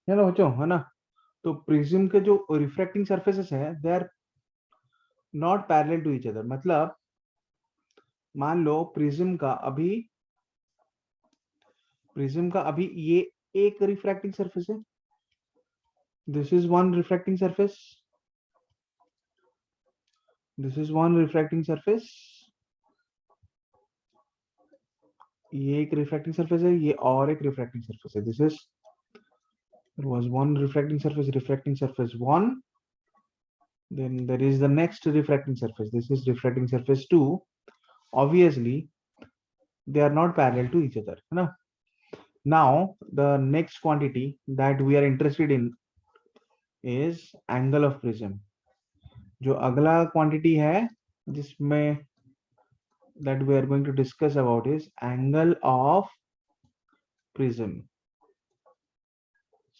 है ना बच्चों, है ना। तो प्रिज्म के जो रिफ्रैक्टिंग सरफेसेस है they are not parallel to each other. मतलब मान लो प्रिज्म का अभी ये एक रिफ्रैक्टिंग सरफेस है, this is one refracting surface, this is one refracting surface, ये एक रिफ्रैक्टिंग सरफेस है, ये और एक रिफ्रैक्टिंग सरफेस है, this is there was one refracting surface 1, then there is the next refracting surface, this is refracting surface 2. Obviously they are not parallel to each other, है ना। Now the next quantity that we are interested in is angle of prism। जो अगला quantity है जिसमें that we are going to discuss about is angle of prism।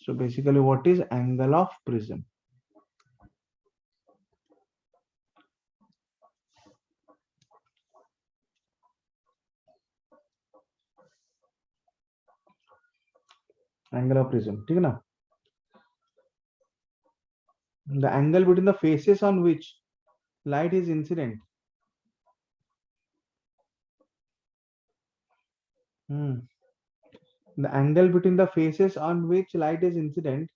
So basically what is angle of prism? Angle of prism, ठीक है ना। The angle between the faces on which light is incident। The angle between the faces on which light is incident,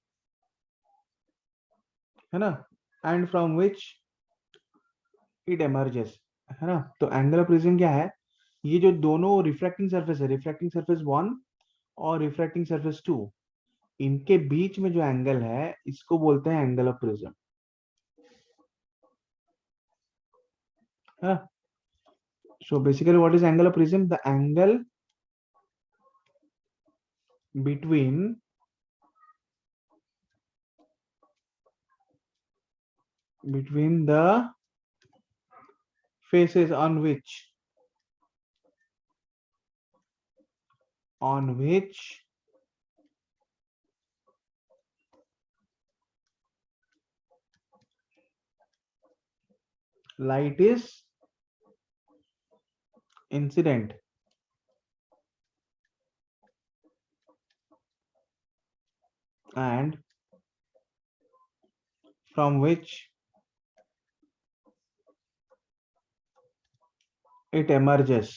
है ना, and from which it emerges, है ना। तो angle of prism क्या है, ये जो दोनों रिफ्रैक्टिंग सरफेस है, रिफ्रैक्टिंग सरफेस 1 और रिफ्रैक्टिंग सरफेस 2, इनके बीच में जो एंगल है इसको बोलते हैं एंगल ऑफ प्रिज्म, है ना। So basically what is angle of prism? The angle between the faces on which light is incident, and from which it emerges,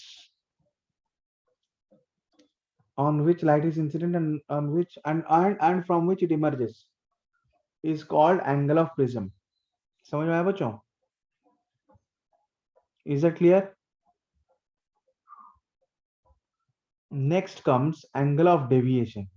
on which light is incident and on which and from which it emerges is called angle of prism। समझ में आया बच्चों? Is that clear? Next comes angle of deviation।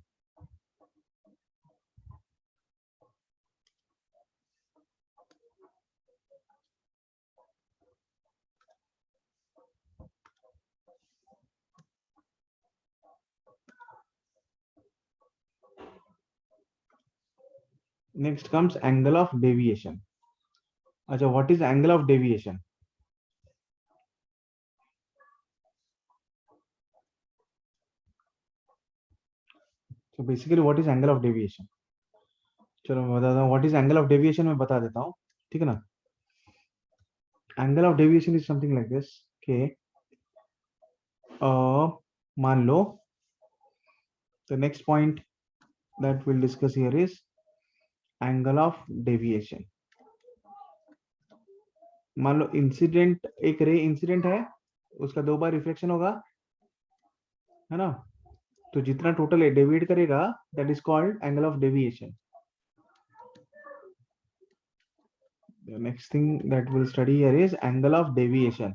Next comes angle of deviation। अच्छा, what is angle of deviation? So basically what is angle of deviation? चलो मैं बताता हूँ what is angle of deviation, मैं बता देता हूँ, ठीक है ना। Angle of deviation is something like this कि मान लो the next point that we'll discuss here is angle of deviation। मान लो इंसिडेंट, एक रे इंसिडेंट है, उसका 2 बार रिफ्लेक्शन होगा, है ना। तो जितना टोटल डेविएट करेगा that is called angle of deviation. The next thing that we'll study here is angle of deviation।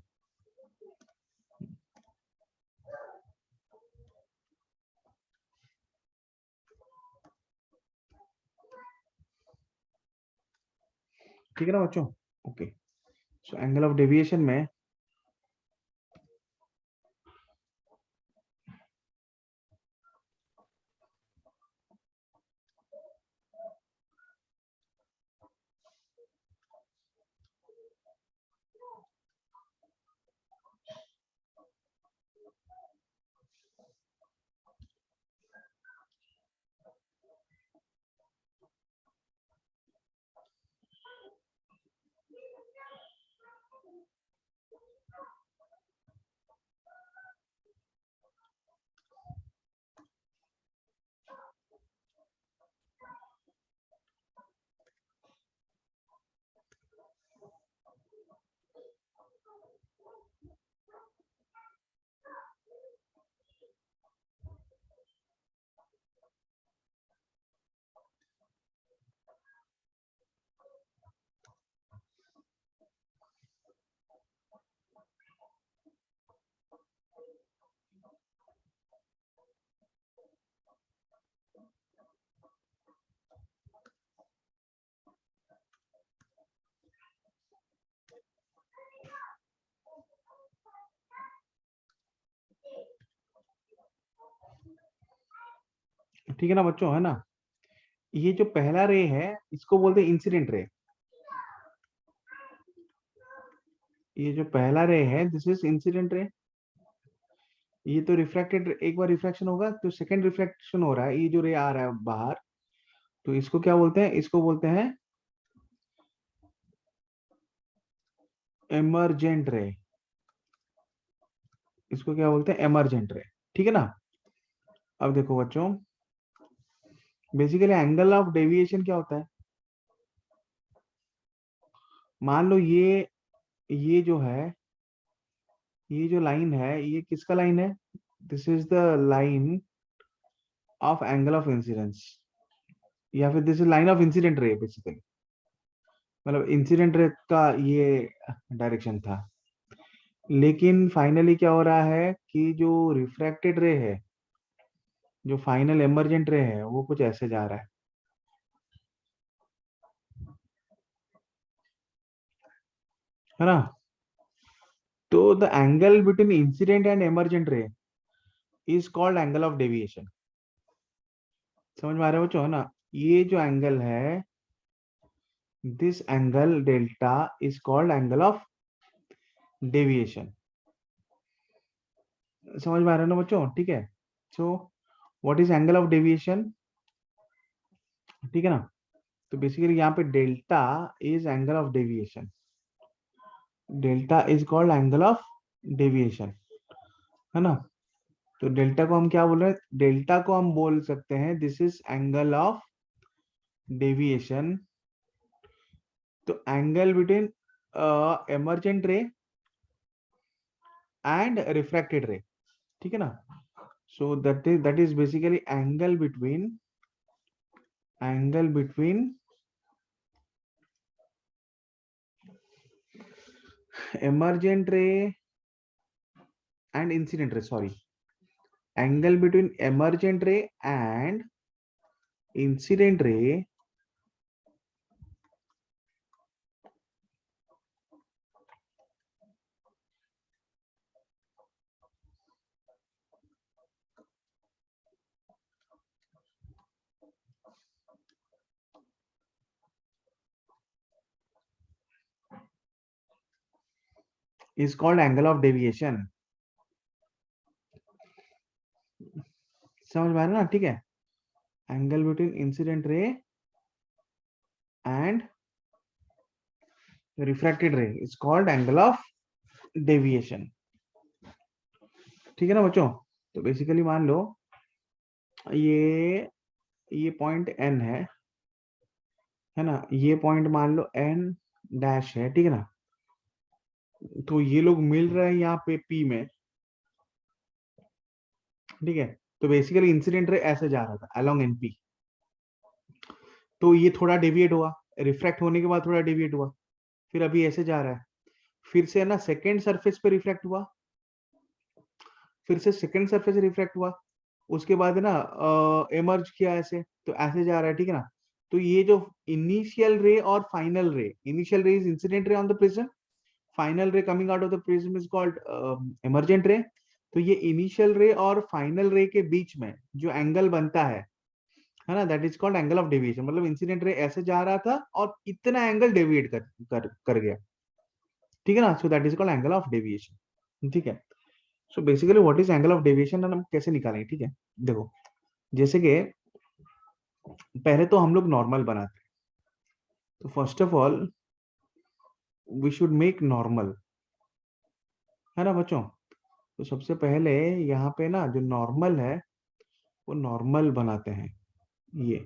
ठीक है ना बच्चों? Okay, so angle of deviation में ठीक है ना बच्चों, है ना। ये जो पहला रे है इसको बोलते हैं इंसिडेंट रे। ये जो पहला रे है दिस इज इंसिडेंट रे। ये तो रिफ्रैक्टेड, एक बार रिफ्रैक्शन होगा तो सेकंड रिफ्रैक्शन हो रहा है, ये जो रे आ रहा है बाहर, तो इसको क्या बोलते हैं, इसको बोलते हैं एमरजेंट रे। इसको क्या बोलते हैं, एमरजेंट रे। ठीक है ना। अब देखो बच्चों, बेसिकली एंगल ऑफ डेविएशन क्या होता है। मान लो ये जो है, ये जो लाइन है ये किसका लाइन है, this is the line of angle of incidence, या फिर this is line of incident ray basically. मतलब इंसिडेंट रे का ये डायरेक्शन था, लेकिन फाइनली क्या हो रहा है कि जो रिफ्रैक्टेड रे है, जो फाइनल एमर्जेंट रे है, वो कुछ ऐसे जा रहा है ना। तो the angle between incident and emergent ray is called angle of deviation. समझ में आ रहा है बच्चों, है ना। ये जो एंगल है, this angle delta is called angle of deviation. समझ में आ रहा है ना बच्चों, ठीक है। So what is angle of deviation, ठीक है ना। तो बेसिकली यहाँ पे delta is angle of deviation, delta is called angle of deviation, है ना। तो डेल्टा को हम क्या बोल रहे हैं, डेल्टा को हम बोल सकते हैं this is angle of deviation. तो एंगल बिटवीन एमर्जेंट रे एंड रिफ्रैक्टेड रे, ठीक है ना। So that is basically angle between emergent ray and incident ray, sorry, angle between emergent ray and incident ray is called angle of deviation। समझ में आ रहा है ना, ठीक है। Angle between incident ray and refracted रे is called angle of deviation. ठीक है ना बच्चों। तो बेसिकली मान लो ये ये पॉइंट एन है ना। ये पॉइंट मान लो एन डैश है, ठीक है ना। तो ये लोग मिल रहे हैं यहाँ पे पी में, ठीक है। तो बेसिकली इंसिडेंट रे ऐसे जा रहा था अलोंग एनपी, तो ये थोड़ा डेविएट हुआ, रिफ्रैक्ट होने के बाद थोड़ा डेविएट हुआ, फिर अभी ऐसे जा रहा है, फिर से है ना सेकेंड सरफेस पे रिफ्लेक्ट हुआ, फिर से सेकेंड सरफेस रिफ्लेक्ट हुआ, उसके बाद है ना एमर्ज किया ऐसे, तो ऐसे जा रहा है, ठीक है ना। तो ये जो इनिशियल रे और final ray, initial ray is incident ray on the prism, final ray coming out of the prism is called emergent ray. तो ये इनिशियल रे और फाइनल रे के बीच में जो एंगल बनता है ना, that is called angle of deviation. मतलब इंसिडेंट रे ऐसे जा रहा था और इतना एंगल डेविएट कर गया, ठीक है ना। So that is called angle of deviation, ठीक है। So basically what is angle of deviation हम कैसे निकालेंगे, ठीक है। देखो, जैसे कि पहले तो हम लोग नॉर्मल बनाते हैं, तो first of all we should make normal, है ना बच्चों। तो सबसे पहले यहाँ पे ना जो नॉर्मल है वो नॉर्मल बनाते हैं, ये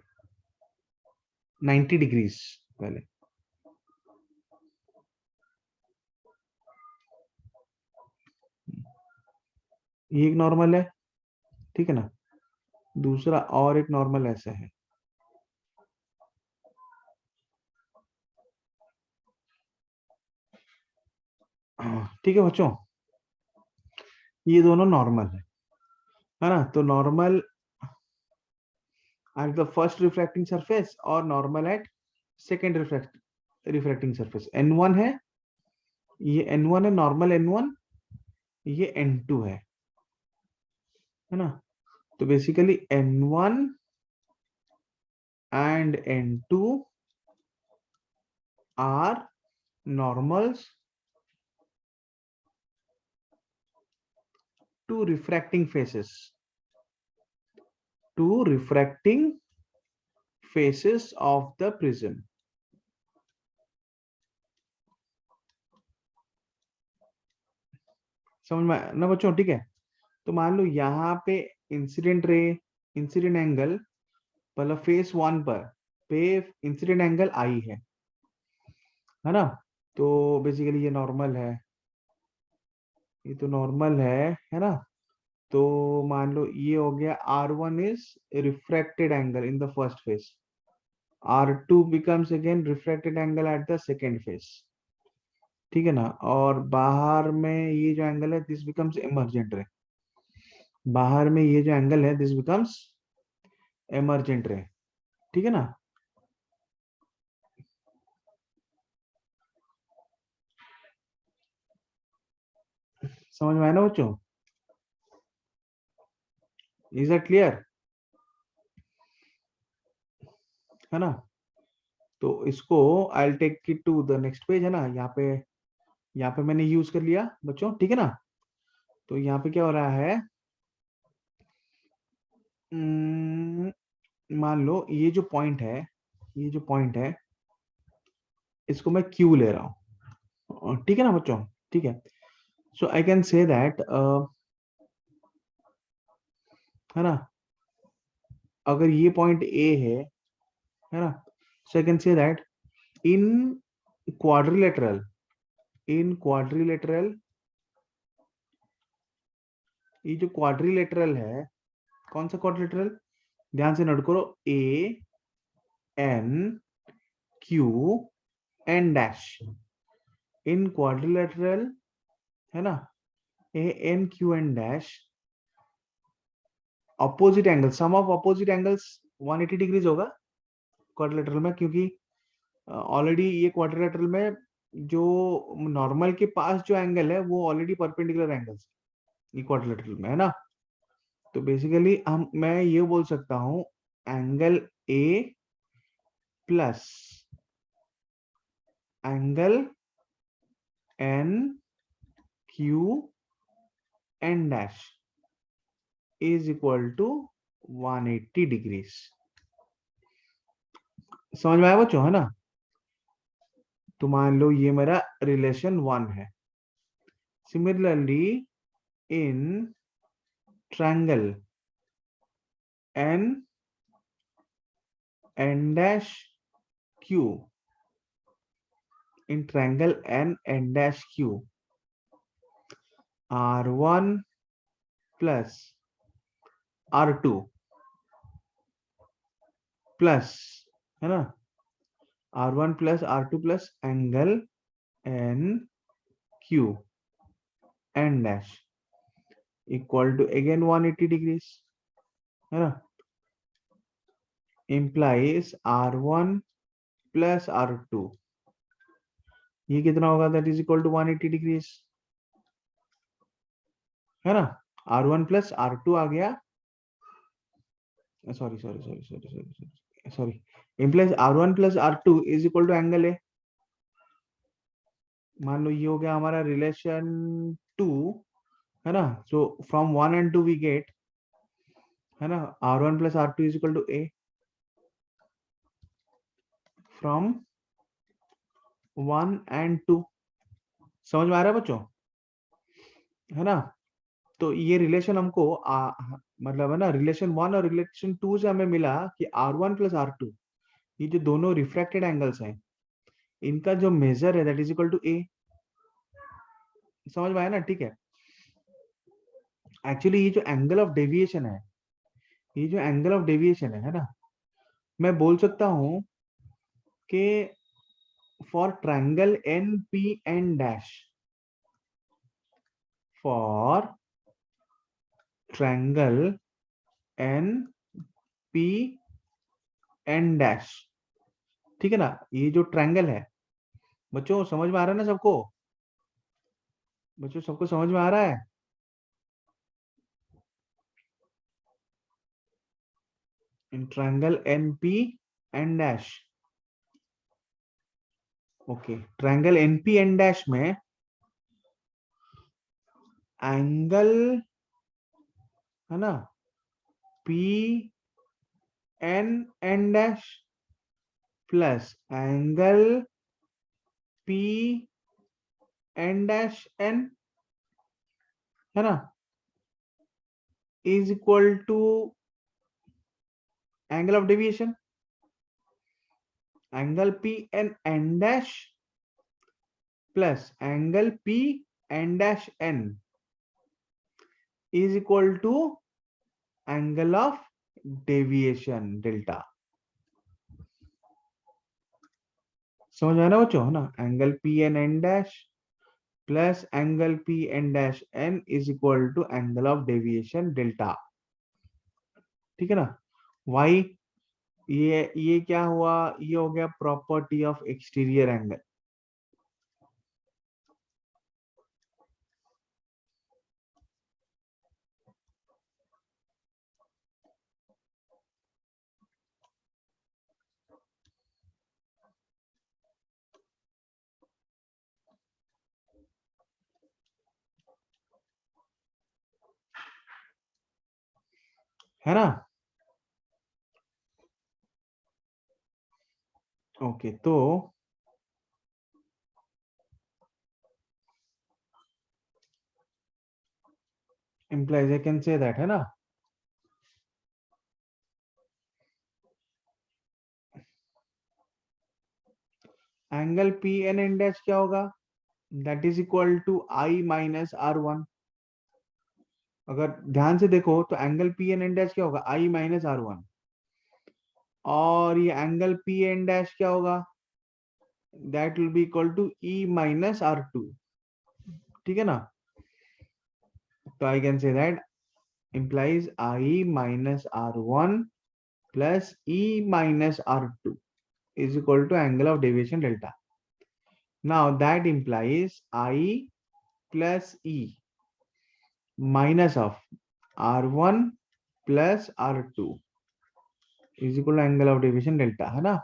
90 डिग्रीज पहले। ये एक नॉर्मल है, ठीक है ना। दूसरा और एक नॉर्मल ऐसा है, ठीक है बच्चों। ये दोनों नॉर्मल है ना। तो normal at the first refracting surface और normal at second refracting surface, N1 है, ये N1 है, नॉर्मल N1, ये N2 है ना। तो basically N1 and N2 are normals to refracting faces, to refracting faces of the prism. समझ में ना बच्चों? ठीक है, तो मान लो यहाँ पे इंसिडेंट रे, इंसिडेंट एंगल मतलब फेस 1 पर पे इंसिडेंट एंगल आई है ना? तो बेसिकली ये नॉर्मल है, ये तो नॉर्मल है ना? तो मान लो ये हो गया R1 is refracted angle in the first face, R2 becomes again refracted angle at the second phase, ठीक है ना? और बाहर में ये जो एंगल है दिस बिकम्स इमर्जेंट रे, बाहर में ये जो एंगल है दिस बिकम्स इमर्जेंट रे, ठीक है ना? समझ में आया ना बच्चों? Is that clear? है ना? तो इसको I take it to the next page, है ना? यहाँ पे मैंने यूज कर लिया बच्चों, ठीक है ना? तो यहाँ पे क्या हो रहा है, मान लो ये जो पॉइंट है, ये जो पॉइंट है इसको मैं Q ले रहा हूँ, ठीक है ना बच्चों? ठीक है, सो आई कैन से दैट, है ना, अगर ये पॉइंट A है ना, so I can say that in quadrilateral, in quadrilateral, ये जो क्वाड्रिलेटरल है, कौन सा क्वाड्रिलेटरल? ध्यान से नोट करो, A N Q N dash, in quadrilateral, है ना, A N Q N dash, opposite angle, sum of opposite angles 180 degrees होगा क्वाड्रिलेटरल में, क्योंकि ऑलरेडी ये क्वाड्रिलेटरल में जो नॉर्मल के पास जो एंगल है वो ऑलरेडी परपेंडिकुलर एंगल्स ये क्वाड्रिलेटरल में, है ना? तो बेसिकली हम मैं ये बोल सकता हूं angle A plus angle N Q N dash is equal to 180 degrees. समझ में आया बच्चों, है ना? तो मान लो ये मेरा रिलेशन 1 है। Similarly in triangle N N dash Q, in triangle n dash q, r1 plus r2 plus, है ना, r1 plus r2 plus angle n q n dash equal to again 180 degrees, है ना, implies r1 plus r2, ये कितना होगा? That is equal to 180 degrees, है ना? r1 plus r2 आ गया, sorry sorry sorry sorry sorry sorry, implies r1 plus r2 is equal to angle a। मान लो ये हो गया हमारा रिलेशन 2, है ना? So from 1 and 2 we get, है ना, r1 plus r2 is equal to a from 1 and 2। समझ में आ रहा है बच्चों, है ना? तो ये रिलेशन हमको मतलब है ना, रिलेशन 1 और रिलेशन 2 से हमें मिला कि r1 plus r2, ये जो दोनों रिफ्रैक्टेड एंगल्स हैं इनका जो मेजर है that is equal to a। समझ में आया ना? ठीक है, एक्चुअली ये जो एंगल ऑफ डेविएशन है, ये जो एंगल ऑफ डेविएशन है ना, मैं बोल सकता हूं कि for triangle N P N dash, for triangle N P N dash, ठीक है ना, ये जो ट्रायंगल है बच्चों, समझ में आ रहा है ना सबको? बच्चों सबको समझ में आ रहा है? In triangle N P N dash. Okay, triangle NP N dash में एंगल है ना P N N dash plus angle P N dash N है ना is equal to angle of deviation, angle P N N dash plus angle P N dash N is equal to angle of deviation delta. समझ में आया ना बच्चों, है ना, angle P N N dash plus angle P N dash N is equal to angle of deviation delta. ठीक है ना। वाई, ये क्या हुआ, ये हो गया प्रॉपर्टी ऑफ एक्सटीरियर एंगल। है ना। ओके, तो implies I can say that, है ना, angle P N N dash क्या होगा, that is equal to I minus R one. अगर ध्यान से देखो तो angle P N N dash क्या होगा, आई माइनस आर वन, और ये एंगल पी एन डैश क्या होगा, that will be equal to E minus R two. ठीक है ना, तो I can say that implies I minus R1 plus E minus R2 is equal to angle of deviation delta. Now that implies I plus E minus of R1 plus R2 is equal to angle of deviation delta, है ना।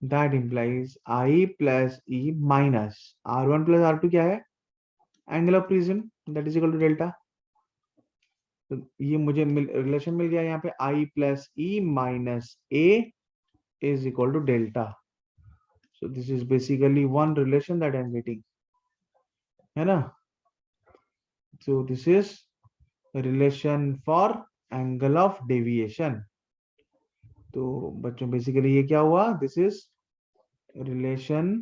That implies I plus E minus R1 plus R2 क्या है, angle of prism, that is equal to delta। तो ये मुझे relation मिल गया यहाँ पे, I plus E minus A is equal to delta. So this is basically one relation that I am getting, है ना। So this is a relation for angle of deviation. तो बच्चों बेसिकली ये क्या हुआ, this is relation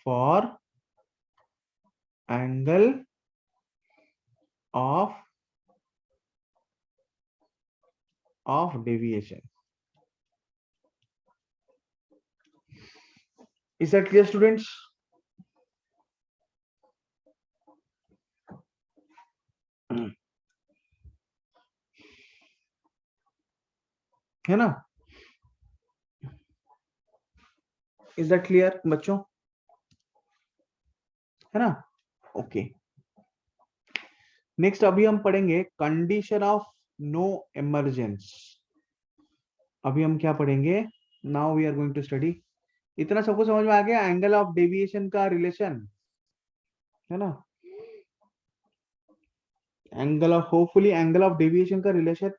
for angle of deviation. Is that clear students. है ना, is that clear बच्चों, है ना। ओके, नेक्स्ट अभी हम पढ़ेंगे कंडीशन ऑफ नो इमरजेंस। अभी हम क्या पढ़ेंगे, now we are going to study. इतना सबको समझ में आ गया एंगल ऑफ डेविएशन का रिलेशन, है ना, angle of, hopefully angle of deviation का रिलेशन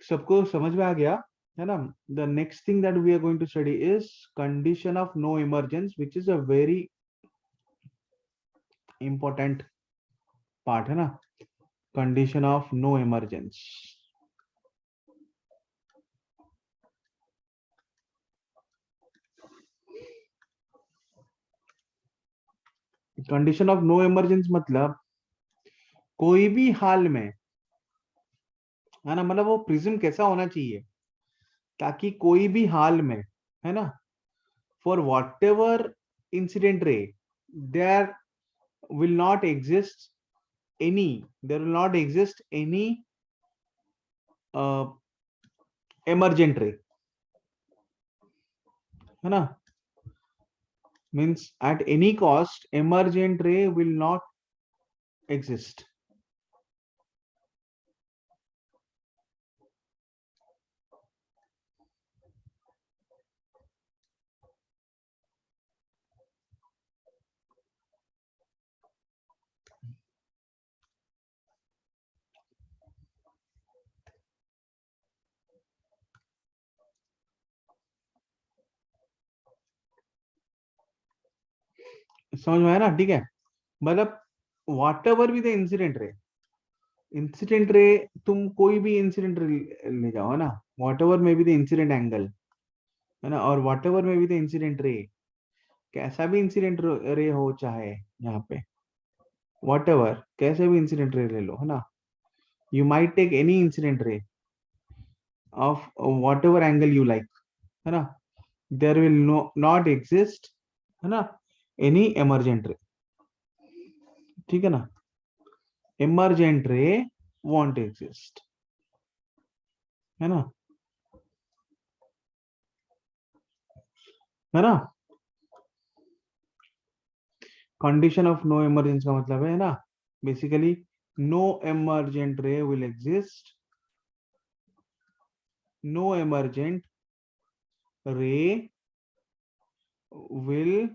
सबको समझ में आ गया, है ना। The next thing that we are going to study is condition of no emergence, which is a very important part, है ना, condition of no emergence. Condition of no emergence मतलब कोई भी हाल में, है ना, मतलब वो प्रिज्म कैसा होना चाहिए ताकि कोई भी हाल में, है ना, for whatever incident ray there will not exist there will not exist any emergent ray, है ना, means at any cost emergent ray will not exist, समझ में आया ना? ठीक है, मतलब वॉट एवर भी द इंसिडेंट रे, तुम कोई भी इंसिडेंट ले जाओ, है ना, वॉट एवर में भी द इंसिडेंट एंगल, है ना, और वॉट एवर में भी द इंसिडेंट रे, कैसा भी इंसिडेंट रे हो चाहे, यहाँ पे वॉट एवर कैसे भी इंसिडेंट रे ले लो, है ना, you might take any incident ray of whatever angle you like, है ना, देयर विल नॉट एग्जिस्ट, है ना, एनी एमरजेंट रे, ठीक है ना, emergent ray won't exist, है ना, है ना, कंडीशन ऑफ नो इमरजेंस का मतलब है ना, basically no emergent ray will exist, no emergent ray will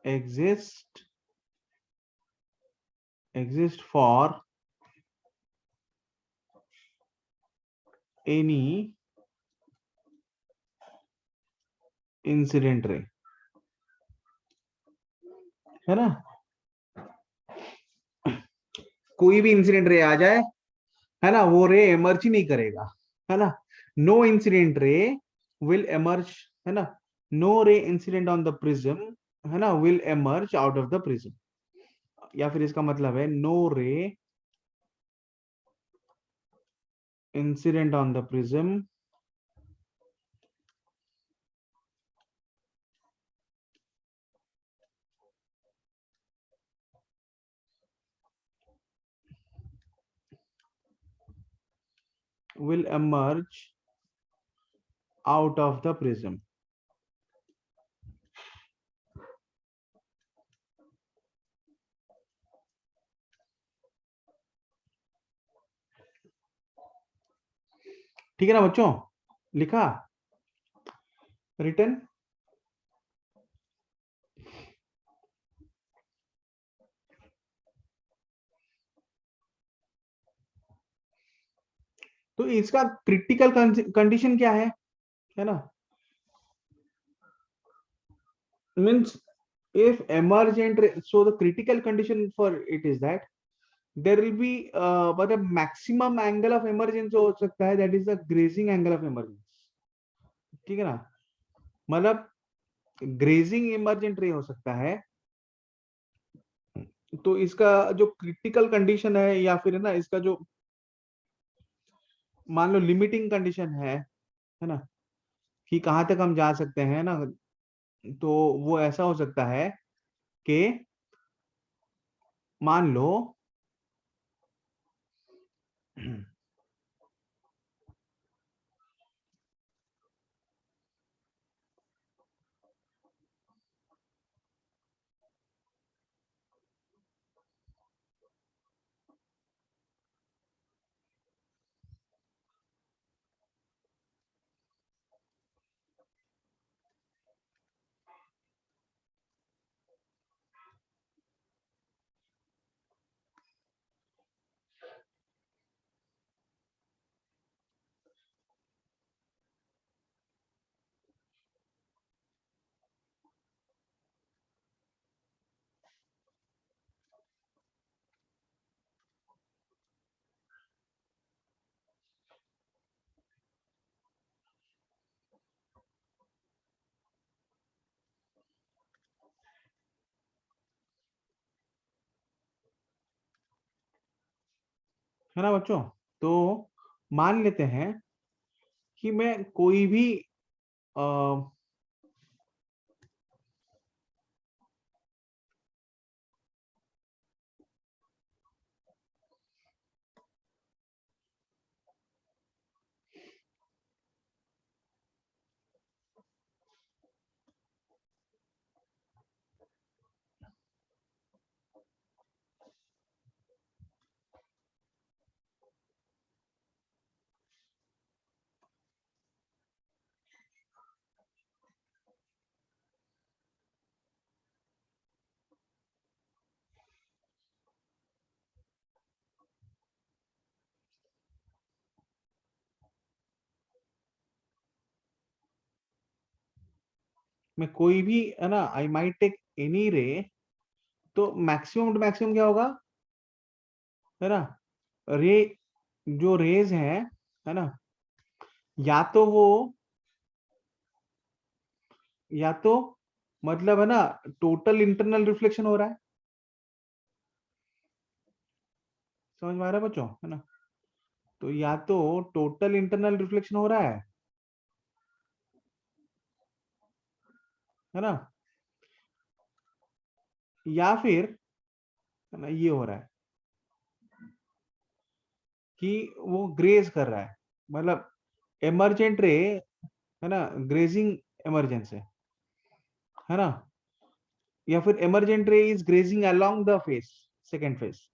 exist for any incident ray, है ना, कोई भी इंसिडेंट रे आ जाए, है ना, वो रे एमर्ज ही नहीं करेगा, है ना, no incident ray will emerge, है ना, no ray incident on the prism, है ना, will emerge out of the prism, या फिर इसका मतलब है no ray incident on the prism will emerge out of the prism, ठीक है ना बच्चों, लिखा, रिटन, तो इसका क्रिटिकल कंडीशन क्या है ना, means if emergent so the critical condition for it is that there will be मतलब maximum angle of emergence हो सकता है, that is the grazing angle of emergence, ठीक है ना, मतलब ग्रेजिंग इमरजेंट रे हो सकता है, तो इसका जो क्रिटिकल कंडीशन है या फिर है ना, इसका जो मान लो लिमिटिंग कंडीशन है ना, कि कहां तक हम जा सकते हैं ना, तो वो ऐसा हो सकता है कि मान लो है ना बच्चों, तो मान लेते हैं कि मैं कोई भी अ, मैं कोई भी है ना, आई माइट टेक एनी रे, तो मैक्सिमम टू मैक्सिमम क्या होगा, है ना, रे, जो रेज है ना, या तो वो, या तो मतलब है ना टोटल इंटरनल रिफ्लेक्शन हो रहा है, समझ में आ रहा है बच्चों, है ना, तो या तो टोटल इंटरनल रिफ्लेक्शन हो रहा है ना, या फिर है ना ये हो रहा है कि वो ग्रेज कर रहा है, मतलब एमर्जेंट रे, है ना, ग्रेजिंग एमरजेंस है ना, या फिर emergent ray is grazing along the face, second face,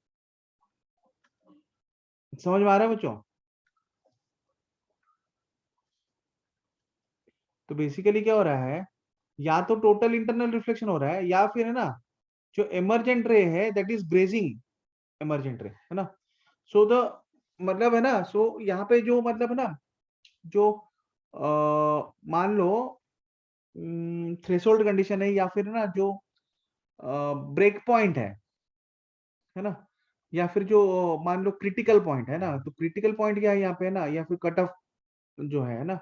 समझ में आ रहा है बच्चों। तो बेसिकली क्या हो रहा है, या तो टोटल इंटरनल रिफ्लेक्शन हो रहा है, या फिर है ना जो एमर्जेंट रे है दैट इज ग्रेजिंग एमर्जेंट रे, है ना। सो द मतलब है ना, सो यहाँ पे जो मतलब है ना, जो मान लो थ्रेशोल्ड कंडीशन है, या फिर ना जो ब्रेक पॉइंट है ना, या फिर जो मान लो क्रिटिकल पॉइंट है ना, तो क्रिटिकल पॉइंट क्या है यहाँ पे ना, या फिर कट ऑफ जो है ना,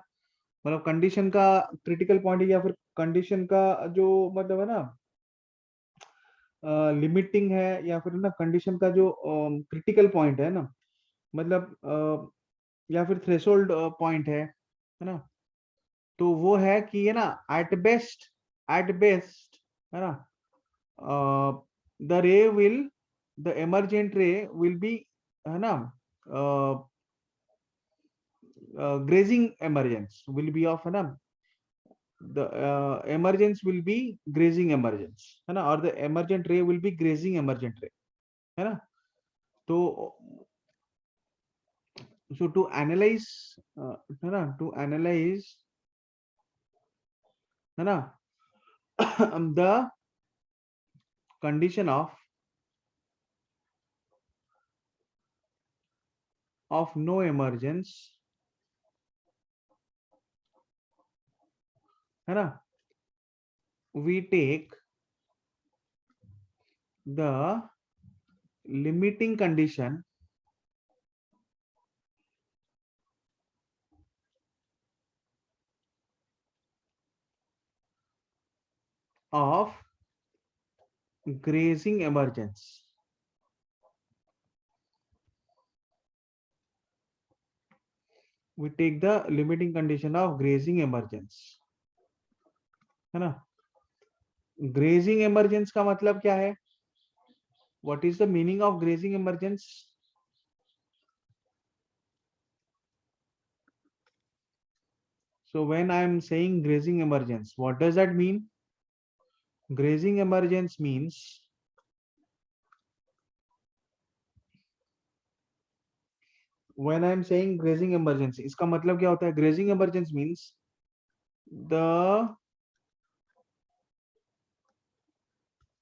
मतलब कंडीशन का क्रिटिकल पॉइंट, या फिर कंडीशन का जो मतलब है ना लिमिटिंग है, या फिर ना कंडीशन का जो क्रिटिकल पॉइंट है ना, मतलब या फिर थ्रेशोल्ड पॉइंट है ना, तो वो है कि है ना एट बेस्ट है ना, द रे विल द एमर्जेंट रे विल बी, है ना, grazing emergence will be of, है ना, the emergence will be grazing emergence, है ना, और the emergent ray will be grazing emergent ray, है ना। तो so to analyze, है ना, to analyze, है ना, the condition of no emergence, है ना, we take the limiting condition of grazing emergence, we take the limiting condition of grazing emergence, है ना। ग्रेजिंग एमरजेंस का मतलब क्या है, what is the meaning of grazing emergence? So when I am saying grazing emergence, what does that mean? Grazing emergence means, when I am saying grazing emergence, इसका मतलब क्या होता है, grazing emergence means the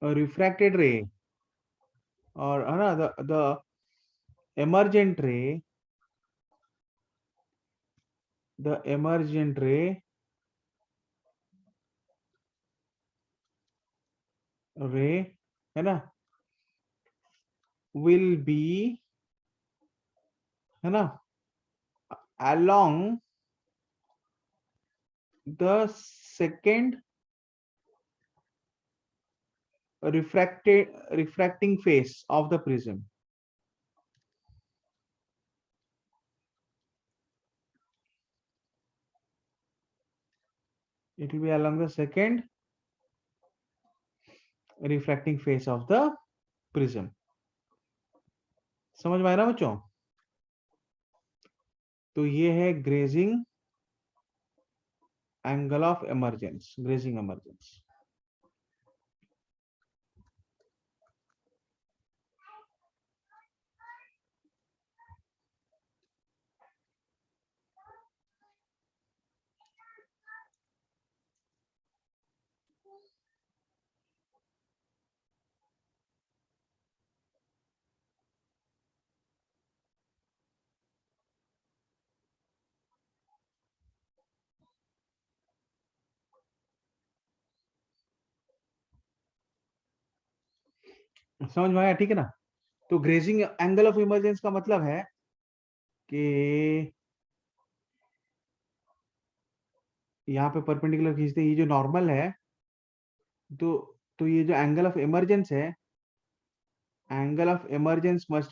refracted ray, or है ना, the emergent ray, the emergent ray, है ना, will be, है ना, along the second refracting face of the prism, it will be along the second refracting face of the prism, समझ में आया ना बच्चों। तो ये है grazing angle of emergence, grazing emergence. समझ में आया? ठीक है ना? तो ग्रेजिंग एंगल ऑफ इमरजेंस का मतलब है कि यहाँ पे परपेंडिकुलर खींचते ये जो नॉर्मल है, तो ये जो एंगल ऑफ इमरजेंस है, एंगल ऑफ इमरजेंस मस्ट